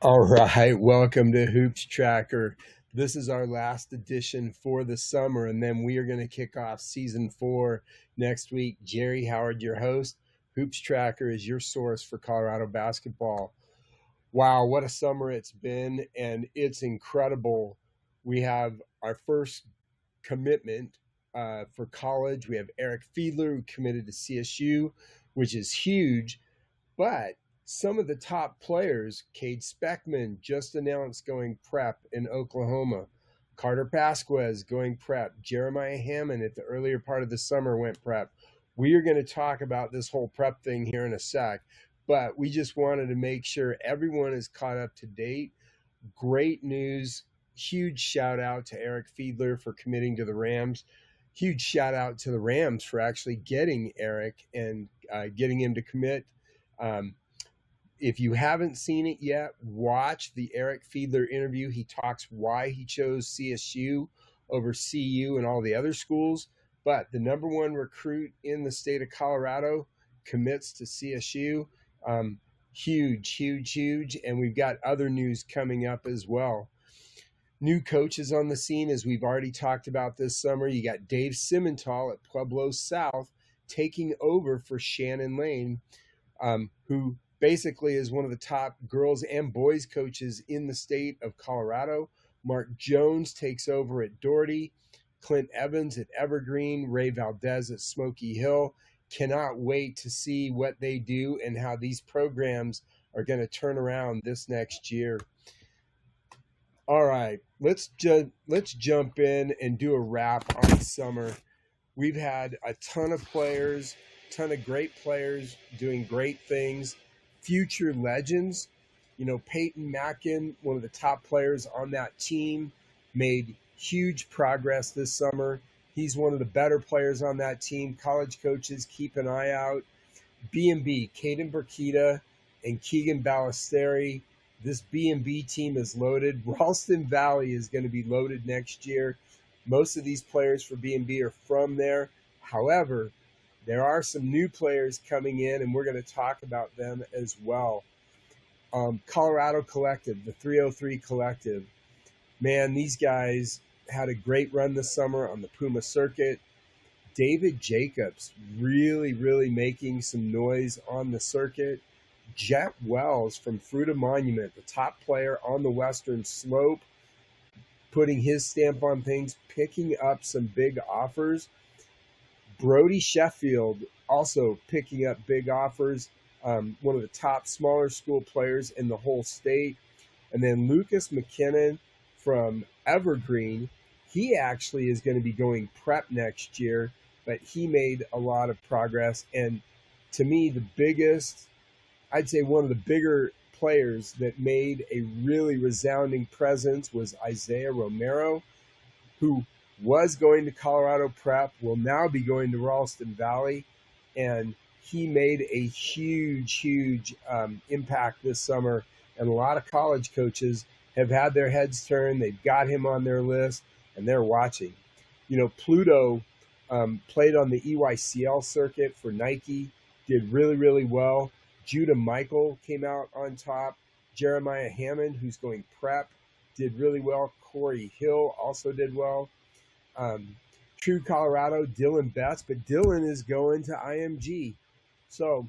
All right, welcome to Hoops Tracker. This is our last edition for the summer, and then we are going to kick off season 4 next week. Jerry Howard, your host. Hoops Tracker is your source for Colorado basketball. Wow, what a summer it's been, and it's incredible. We have our first commitment for college. We have Eric Fiedler, who committed to CSU, which is huge. But some of the top players, Cade Speckman just announced going prep in Oklahoma. Carter Pasquez going prep. Jeremiah Hammond at the earlier part of the summer went prep. We are going to talk about this whole prep thing here in a sec, but we just wanted to make sure everyone is caught up to date. Great news. Huge shout out to Eric Fiedler for committing to the Rams. Huge shout out to the Rams for actually getting Eric and getting him to commit. If you haven't seen it yet, watch the Eric Fiedler interview. He talks why he chose CSU over CU and all the other schools. But the number one recruit in the state of Colorado commits to CSU. Huge, huge, huge. And we've got other news coming up as well. New coaches on the scene, as we've already talked about this summer. You got Dave Simmental at Pueblo South taking over for Shannon Lane, who basically is one of the top girls and boys coaches in the state of Colorado. Mark Jones takes over at Doherty. Clint Evans at Evergreen. Ray Valdez at Smoky Hill. Cannot wait to see what they do and how these programs are going to turn around this next year. All right, let's jump in and do a wrap on summer. We've had a ton of players, ton of great players doing great things. Future legends, Peyton Mackin, one of the top players on that team, made huge progress this summer. He's one of the better players on that team. College coaches, keep an eye out. B&B, Caden Burkita and Keegan Ballesteri. This B&B team is loaded. Ralston Valley is going to be loaded next year. Most of these players for B&B are from there. However, there are some new players coming in, and we're going to talk about them as well. Colorado Collective, the 303 Collective. Man, these guys had a great run this summer on the Puma circuit. David Jacobs really, really making some noise on the circuit. Jet Wells from Fruita Monument, the top player on the Western Slope, putting his stamp on things, picking up some big offers. Brody Sheffield also picking up big offers, one of the top smaller school players in the whole state. And then Lucas McKinnon from Evergreen, he actually is going to be going prep next year, but he made a lot of progress. And to me, I'd say one of the bigger players that made a really resounding presence was Isaiah Romero, who was going to Colorado Prep, will now be going to Ralston Valley, and he made a huge, huge impact this summer, and a lot of college coaches have had their heads turned. They've got him on their list, and they're watching. Pluto played on the EYCL circuit for Nike, did really, really well. Judah Michael came out on top. Jeremiah Hammond, who's going prep, did really well. Corey Hill also did well. True Colorado, Dylan Betts, but Dylan is going to IMG. So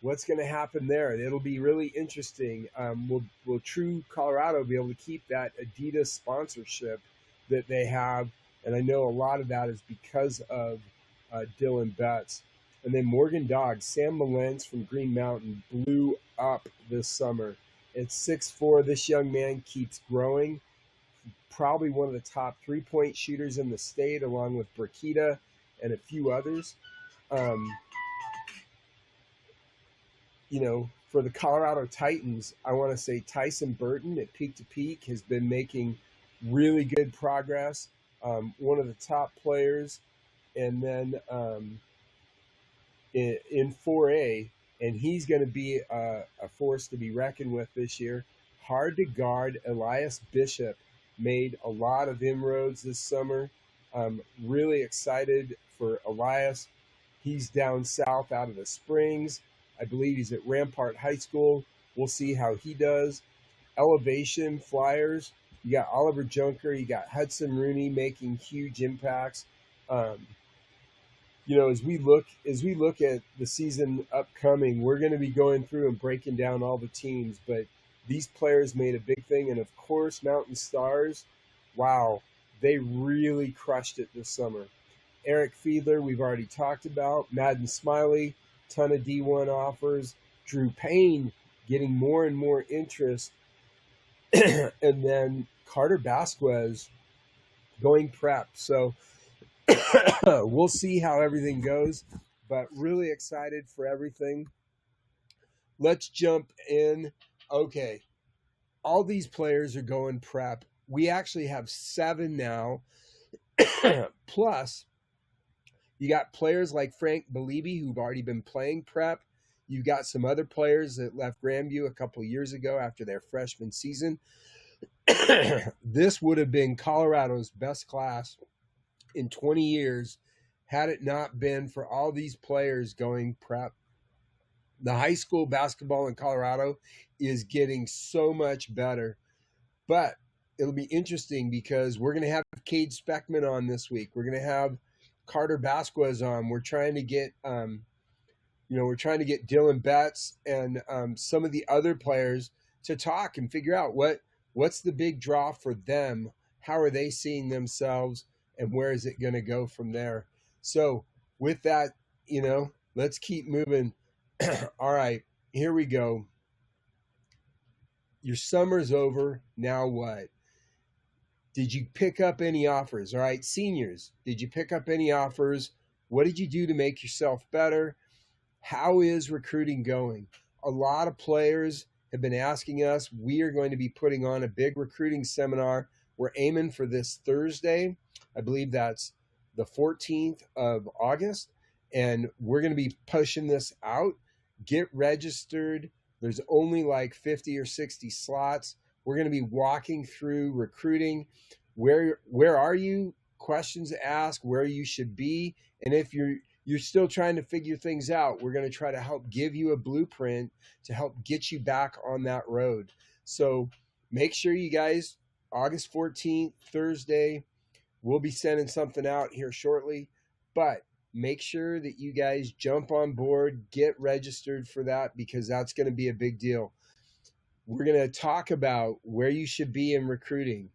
what's going to happen there? It'll be really interesting. Will True Colorado be able to keep that Adidas sponsorship that they have? And I know a lot of that is because of Dylan Betts. And then Morgan Dog, Sam Malentz from Green Mountain, blew up this summer. At 6'4", this young man keeps growing. Probably one of the top three-point shooters in the state, along with Burkita and a few others. For the Colorado Titans, I want to say Tyson Burton at Peak to Peak has been making really good progress. One of the top players. And then in 4A, and he's going to be a force to be reckoned with this year. Hard to guard Elias Bishop made a lot of inroads this summer. Really excited for Elias. He's down south out of the Springs. I believe he's at Rampart High School. We'll see how he does. elevation flyers. You got Oliver Junker, you got Hudson Rooney making huge impacts. Um, as we look at the season upcoming, we're going to be going through and breaking down all the teams. But these players made a big thing, and of course, Mountain Stars. Wow, they really crushed it this summer. Eric Fiedler, we've already talked about. Madden Smiley, ton of D1 offers. Drew Payne getting more and more interest. And then Carter Vasquez going prep. So we'll see how everything goes, but really excited for everything. Let's jump in. Okay, all these players are going prep. We actually have 7 now. Plus, you got players like Frank Belibi who've already been playing prep. You've got some other players that left Grandview a couple years ago after their freshman season. This would have been Colorado's best class in 20 years had it not been for all these players going prep. The high school basketball in Colorado is getting so much better, but it'll be interesting because we're going to have Cade Speckman on this week. We're going to have Carter Vasquez on. We're trying to get Dylan Betts and some of the other players to talk and figure out what's the big draw for them. How are they seeing themselves? And where is it going to go from there? So with that, let's keep moving. All right, here we go. Your summer's over. Now what? Did you pick up any offers? All right, seniors, did you pick up any offers? What did you do to make yourself better? How is recruiting going? A lot of players have been asking us. We are going to be putting on a big recruiting seminar. We're aiming for this Thursday. I believe that's the 14th of August, and we're going to be pushing this out. Get registered. There's only like 50 or 60 slots. We're going to be walking through recruiting. Where are you? Questions to ask, where you should be. And if you're still trying to figure things out, we're going to try to help give you a blueprint to help get you back on that road. So make sure you guys, August 14th, Thursday, we'll be sending something out here shortly, but make sure that you guys jump on board, get registered for that, because that's going to be a big deal. We're going to talk about where you should be in recruiting.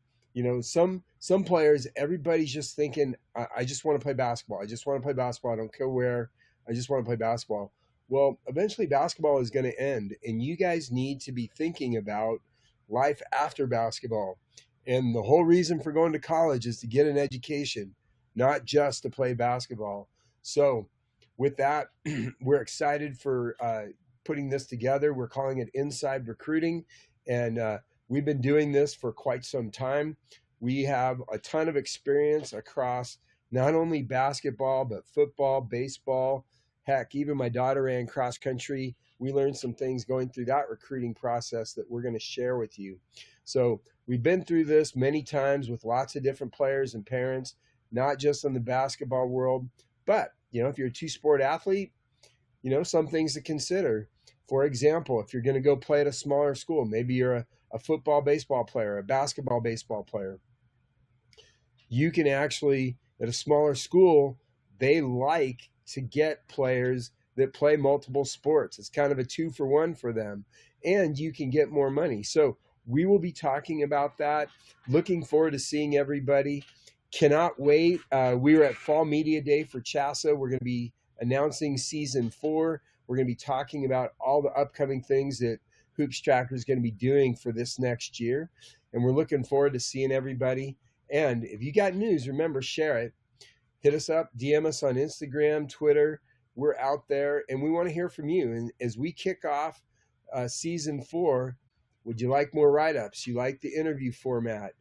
Some players, everybody's just thinking, I just want to play basketball. I just want to play basketball. I don't care where. I just want to play basketball. Well, eventually basketball is going to end, and you guys need to be thinking about life after basketball. And the whole reason for going to college is to get an education, not just to play basketball. So with that, we're excited for putting this together. We're calling it Inside Recruiting, and we've been doing this for quite some time. We have a ton of experience across not only basketball, but football, baseball. Heck, even my daughter ran cross country. We learned some things going through that recruiting process that we're going to share with you. So we've been through this many times with lots of different players and parents, not just in the basketball world, but, if you're a two-sport athlete, some things to consider. For example, if you're going to go play at a smaller school, maybe you're a football, baseball player, a basketball, baseball player, you can actually, at a smaller school, they like to get players that play multiple sports. It's kind of a 2-for-1 for them, and you can get more money. So we will be talking about that. Looking forward to seeing everybody. Cannot wait. We were at Fall Media Day for CHSAA. We're going to be announcing Season 4. We're going to be talking about all the upcoming things that Hoops Tracker is going to be doing for this next year. And we're looking forward to seeing everybody. And if you got news, remember, share it. Hit us up, DM us on Instagram, Twitter. We're out there, and we want to hear from you. And as we kick off Season 4, would you like more write-ups? You like the interview format?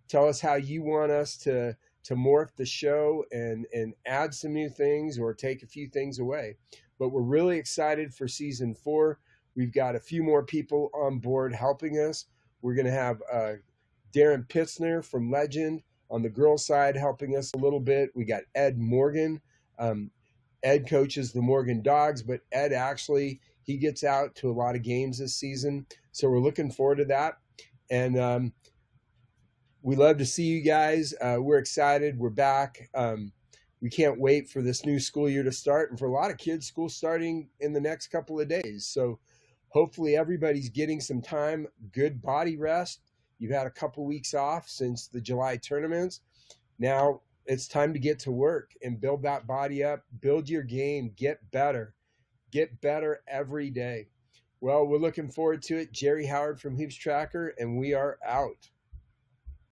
Tell us how you want us to morph the show and add some new things or take a few things away. But we're really excited for Season 4. We've got a few more people on board helping us. We're going to have Darren Pitzner from Legend on the girls' side helping us a little bit. We got Ed Morgan. Ed coaches the Morgan Dogs, but Ed actually, he gets out to a lot of games this season. So we're looking forward to that. And we love to see you guys. We're excited. We're back. We can't wait for this new school year to start. And for a lot of kids, school starting in the next couple of days. So hopefully everybody's getting some time, good body rest. You've had a couple weeks off since the July tournaments. Now it's time to get to work and build that body up, build your game, get better every day. Well, we're looking forward to it. Jerry Howard from Hoops Tracker, and we are out.